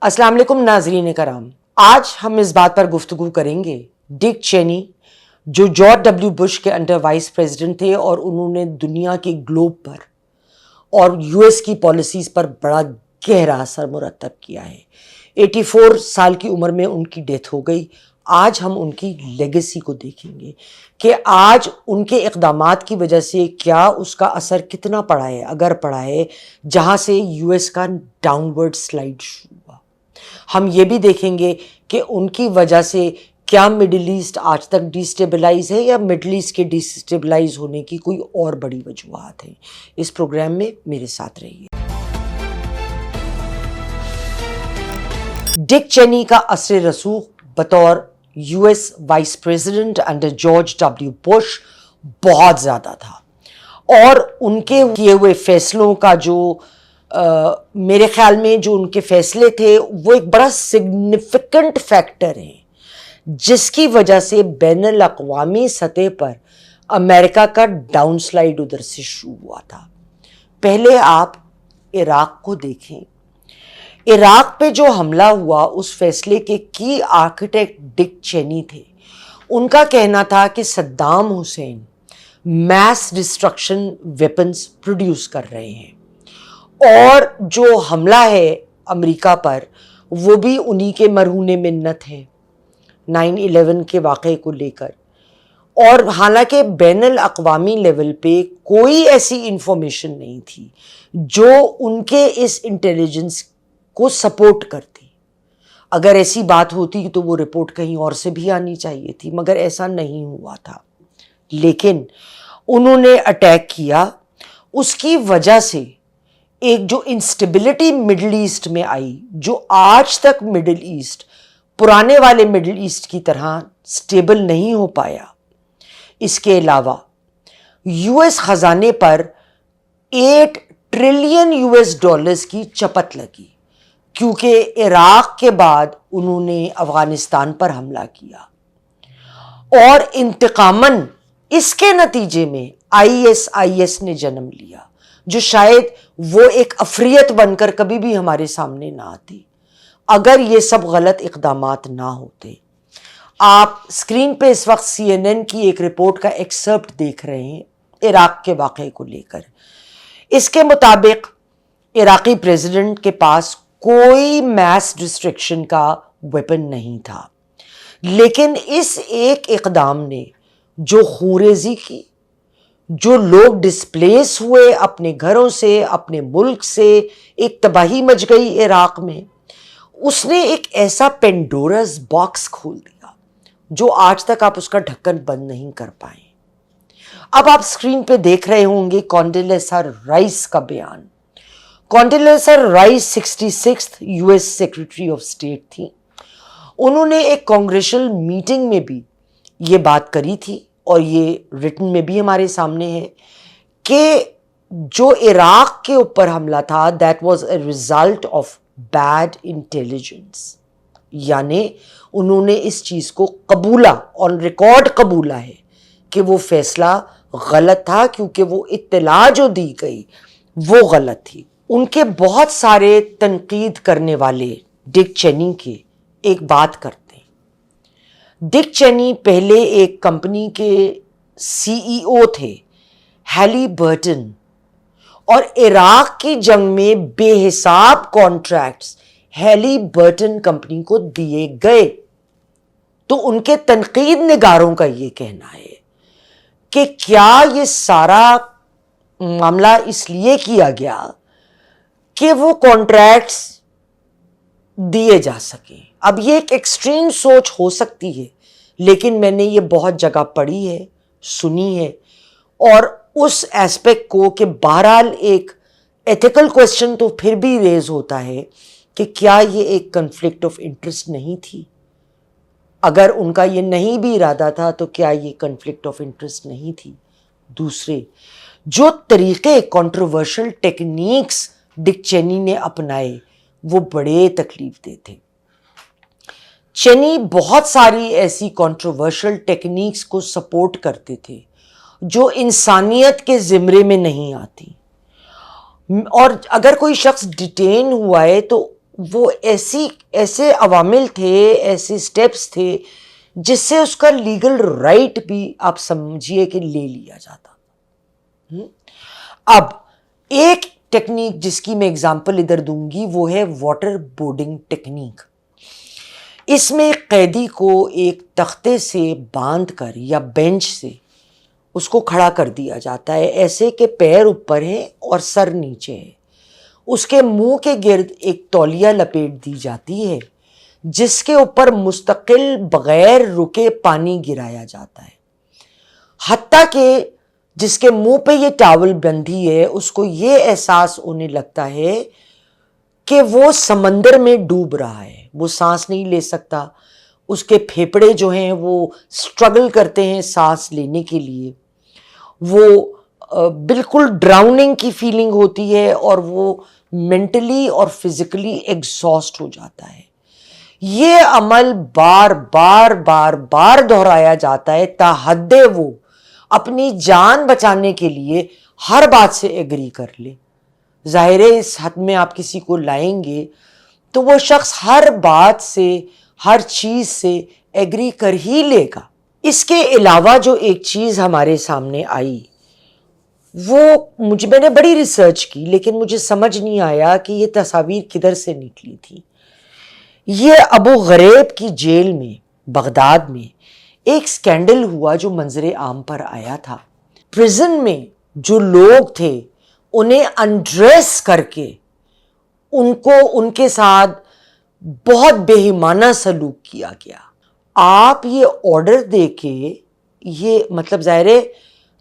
अस्सलाम वालेकुम नाजरीन कराम, आज हम इस बात पर गुफ्तगू करेंगे डिक चेनी जो जॉर्ज डब्ल्यू बुश के अंडर वाइस प्रेसिडेंट थे और उन्होंने दुनिया के ग्लोब पर और यूएस की पॉलिसीज़ पर बड़ा गहरा असर मुरतब किया है। 84 साल की उम्र में उनकी डेथ हो गई। आज हम उनकी लेगेसी को देखेंगे कि आज उनके इक़दामात की वजह से क्या उसका असर कितना पड़ा है, अगर पड़ा है, जहाँ से यूएस का डाउनवर्ड स्लाइड शुरू हुआ। हम ये भी देखेंगे कि उनकी वजह से क्या मिडिल ईस्ट आज तक डिस्टेबलाइज है या मिडिल ईस्ट के डिस्टेबलाइज होने की कोई और बड़ी वजूहात है। इस प्रोग्राम में मेरे साथ रहिए। डिक चेनी का असर रसूख बतौर US vice president under George W Bush बहुत ज़्यादा था और उनके किए हुए फैसलों का जो मेरे ख्याल में जो उनके फैसले थे वो एक बड़ा सिग्निफिकेंट फैक्टर है जिसकी वजह से बैनुल अक़वामी सतह पर अमेरिका का डाउनस्लाइड उधर से शुरू हुआ था। पहले आप इराक़ को देखें। इराक़ पे जो हमला हुआ उस फैसले के की आर्किटेक्ट डिक चेनी थे। उनका कहना था कि Saddam Hussein mass destruction weapons produce कर रहे हैं और जो हमला है अमेरिका पर वो भी उन्हीं के मरहूने मिन्नत है 9/11 के वाक़े को लेकर। और हालांकि बैनुल अक़वामी लेवल पे कोई ऐसी इंफॉर्मेशन नहीं थी जो उनके इस इंटेलिजेंस को सपोर्ट करती। अगर ऐसी बात होती तो वो रिपोर्ट कहीं और से भी आनी चाहिए थी, मगर ऐसा नहीं हुआ था। लेकिन उन्होंने अटैक किया, उसकी वजह से एक जो इंस्टेबिलिटी मिडिल ईस्ट में आई, जो आज तक मिडिल ईस्ट पुराने वाले मिडिल ईस्ट की तरह स्टेबल नहीं हो पाया। इसके अलावा यूएस खजाने पर 8 ट्रिलियन यूएस डॉलर्स की चपत लगी क्योंकि इराक़ के बाद उन्होंने अफ़गानिस्तान पर हमला किया और इंतकामन इसके नतीजे में ISIS ने जन्म लिया, जो शायद वो एक अफरियत बनकर कभी भी हमारे सामने ना आती अगर ये सब गलत इक़दामात ना होते। आप स्क्रीन पे इस वक्त CNN की एक रिपोर्ट का एक्सर्प्ट देख रहे हैं इराक़ के वाक़े को लेकर। इसके मुताबिक इराक़ी प्रेसिडेंट के पास कोई मैस डिस्ट्रक्शन का वेपन नहीं था, लेकिन इस एक इक़दाम ने जो खूरेज़ी की, जो लोग डिस्प्लेस हुए अपने घरों से, अपने मुल्क से, एक तबाही मच गई इराक़ में, उसने एक ऐसा पेंडोरास बॉक्स खोल दिया जो आज तक आप उसका ढक्कन बंद नहीं कर पाए। अब आप स्क्रीन पे देख रहे होंगे कॉन्डोलेज़ा राइस का बयान। Condoleezza Rice 66th US secretary of state थी। उन्होंने एक कांग्रेशनल मीटिंग में भी ये बात करी थी और ये रिटन में भी हमारे सामने है कि जो इराक़ के ऊपर हमला था that was a result of bad intelligence. यानी उन्होंने इस चीज़ को कबूला, ऑन रिकॉर्ड कबूला है कि वो फैसला गलत था क्योंकि वो इत्तला जो दी गई वो गलत थी। उनके बहुत सारे तनकीद करने वाले डिक चेनी के एक बात करते हैं। डिक चेनी पहले एक कंपनी के CEO थे, हैलिबर्टन, और इराक़ की जंग में बेहिसाब कॉन्ट्रैक्ट्स हैलिबर्टन कंपनी को दिए गए। तो उनके तनकीद निगारों का ये कहना है कि क्या ये सारा मामला इसलिए किया गया कि वो कॉन्ट्रैक्ट्स दिए जा सकें। अब ये एक एक्सट्रीम सोच हो सकती है, लेकिन मैंने ये बहुत जगह पढ़ी है, सुनी है, और उस एस्पेक्ट को कि बहरहाल एक एथिकल क्वेश्चन तो फिर भी रेज होता है कि क्या ये एक कन्फ्लिक्ट ऑफ इंटरेस्ट नहीं थी। अगर उनका ये नहीं भी इरादा था तो क्या ये कन्फ्लिक्ट ऑफ इंटरेस्ट नहीं थी। दूसरे जो तरीके, कंट्रोवर्शियल टेक्निक्स डिक चेनी ने अपनाए वो बड़े तकलीफ दे थे। चेनी बहुत सारी ऐसी कंट्रोवर्शियल टेक्निक्स को सपोर्ट करते थे जो इंसानियत के ज़िम्रे में नहीं आती। और अगर कोई शख्स डिटेन हुआ है तो وہ ایسے عوامل تھے, ایسے سٹیپس تھے جس سے اس کا لیگل رائٹ بھی آپ سمجھیے کہ لے لیا جاتا. اب ایک ٹیکنیک جس کی میں اگزامپل ادھر دوں گی وہ ہے واٹر بورڈنگ ٹیکنیک. اس میں قیدی کو ایک تختے سے باندھ کر یا بینچ سے اس کو کھڑا کر دیا جاتا ہے, ایسے کہ پیر اوپر ہیں اور سر نیچے ہے. اس کے منہ کے گرد ایک تولیہ لپیٹ دی جاتی ہے جس کے اوپر مستقل بغیر رکے پانی گرایا جاتا ہے, حتیٰ کہ جس کے منہ پہ یہ ٹاول بندھی ہے اس کو یہ احساس ہونے لگتا ہے کہ وہ سمندر میں ڈوب رہا ہے, وہ سانس نہیں لے سکتا, اس کے پھیپھڑے جو ہیں وہ سٹرگل کرتے ہیں سانس لینے کے لیے, وہ بالکل ڈراؤننگ کی فیلنگ ہوتی ہے اور وہ مینٹلی اور فزیکلی ایگزاسٹ ہو جاتا ہے. یہ عمل بار بار بار بار دہرایا جاتا ہے تاحد وہ اپنی جان بچانے کے لیے ہر بات سے ایگری کر لے. ظاہر ہے اس حد میں آپ کسی کو لائیں گے تو وہ شخص ہر بات سے ہر چیز سے ایگری کر ہی لے گا. اس کے علاوہ جو ایک چیز ہمارے سامنے آئی وہ میں نے بڑی ریسرچ کی لیکن مجھے سمجھ نہیں آیا کہ یہ تصاویر کدھر سے نکلی تھی. یہ ابو غریب کی جیل میں بغداد میں ایک سکینڈل ہوا جو منظر عام پر آیا تھا. پریزن میں جو لوگ تھے انہیں انڈریس کر کے ان کے ساتھ بہت بے ایمانہ سلوک کیا گیا. آپ یہ آرڈر دے کے یہ مطلب ظاہر ہے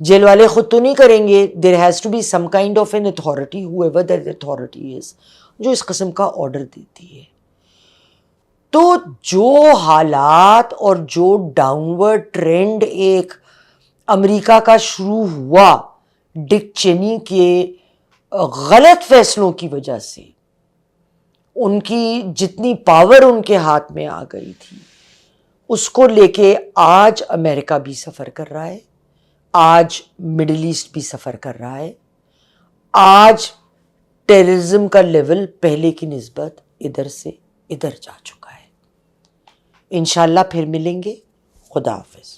جیل والے خود تو نہیں کریں گے, there has to be some kind of an authority whoever that authority is جو اس قسم کا آرڈر دیتی ہے. تو جو حالات اور جو ڈاؤنورڈ ٹرینڈ ایک امریکہ کا شروع ہوا ڈک چینی کے غلط فیصلوں کی وجہ سے, ان کی جتنی پاور ان کے ہاتھ میں آ گئی تھی اس کو لے کے آج امریکہ بھی سفر کر رہا ہے, آج مڈل ایسٹ بھی سفر کر رہا ہے, آج ٹیررزم کا لیول پہلے کی نسبت ادھر سے ادھر جا چکا ہے. انشاءاللہ پھر ملیں گے. خدا حافظ.